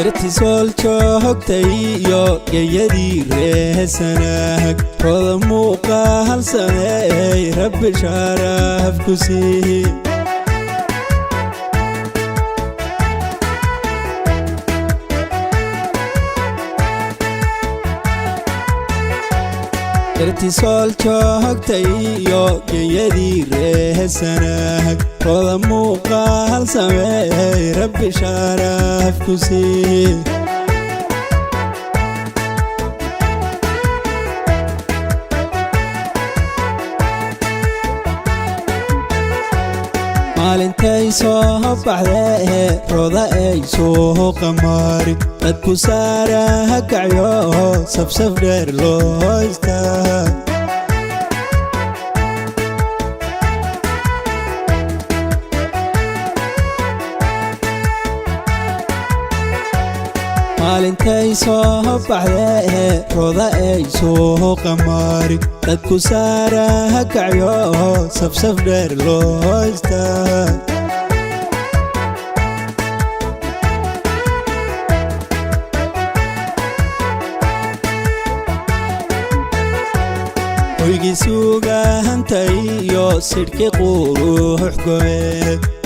درتي سول joogtayo geeyadii reesanaag roda muuqaal sameey rabbi sharaf ku sii درتي سول joogtayo geeyadii reesanaag roda muuqaal sameey rabbi sharaf ku sii maalintay soo baxday roda ay soo qamari dadku saara kacyo safsaf dheer loo istaa maalintay soo baxday roda ay soo qamari dadku saara kacyo safsaf dheer loo istaa hoygii suugaantayo sidhki quruux go'e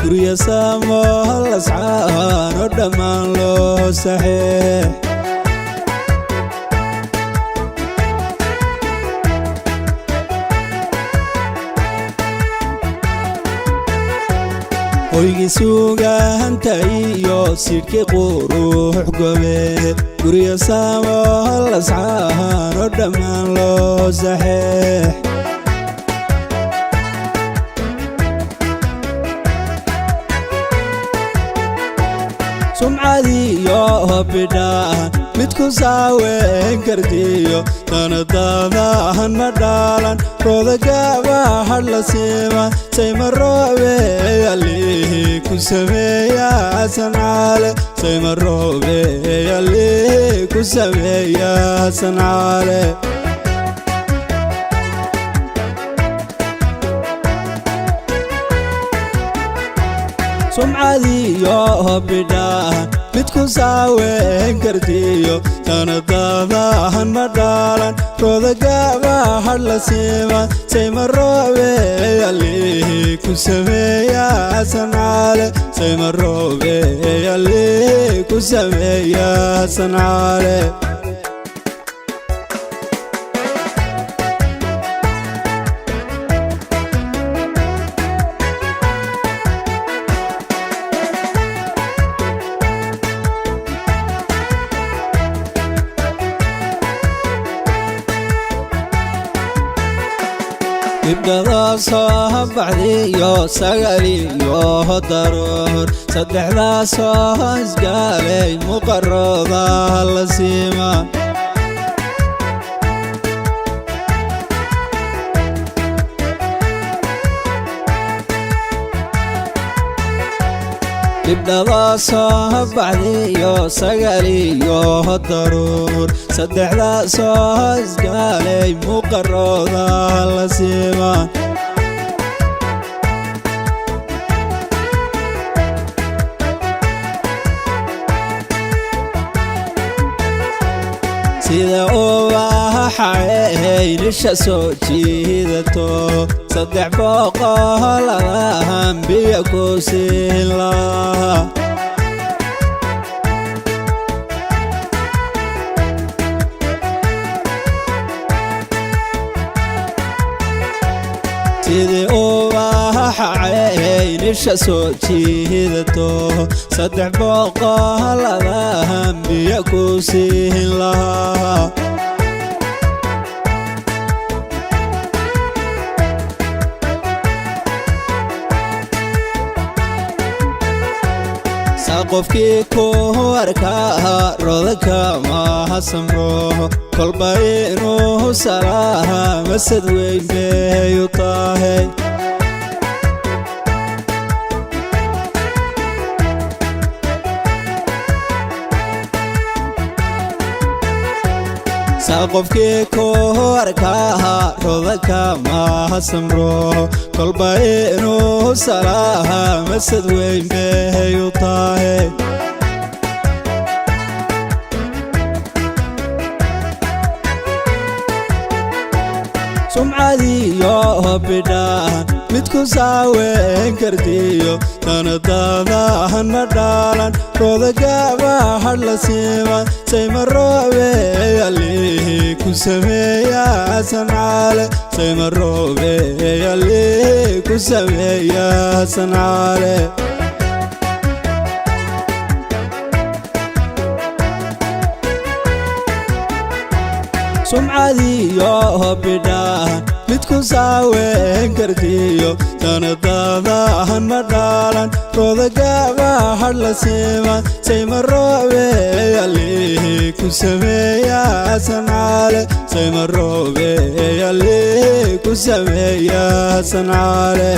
gurya samo lascaan oo dhammaan loo saxeex hoygii suugaantayo sidhki quruux go'e gurya samo lascaan oo dhammaan loo saxeex sumcadiyo bidhaan mid ku saaweyn kartiyo danadaada hana dhaalan roda gaabaha la siima sayma roobe allihii ku sameeya sancaale sayma roobe allihii ku sameeya sancaale sumcadiyo bidhaan mid ku saaweyn kartiyo danadaada hana dhaalan roda gaabaha la siima sayma roobe allihii ku sameeya sancaale sayma roobe allihii ku sameeya sancaale ibdada soo baxdayo sagaliyo daruur saddexda soo isgaalay muqarrada la siima ibdada soo baxdayo sagaliyo daruur saddexda soo isgaalay muqarrada la siima sida ubaxay nisha soo jiidato saddex boqol biyo ku siin lahaa sidii ubaxay nisha soo jiidato saddex boqol biyo ku siin lahaa qofkii ku arkaa roda kama samro kolba inuu salaha masad weyn bay u tahay qofkii ku arkaa roda kama samro kolba inuu salaha masad weyn bay u tahay bidhaan midku saaweyn kartiyo sanadada hana dhaalan roodagaba har la siiman sayma roobe alihi ku sameeya sancaale sayma roobe alihi ku sameeya sancaale sumcadiyo bidhaan midku saaweyn kartiyo sanadada hana dhaalan roodagaba har la siiman sayma roobe alihi ku sameeya sancaale sayma roobe alihi ku sameeya sancaale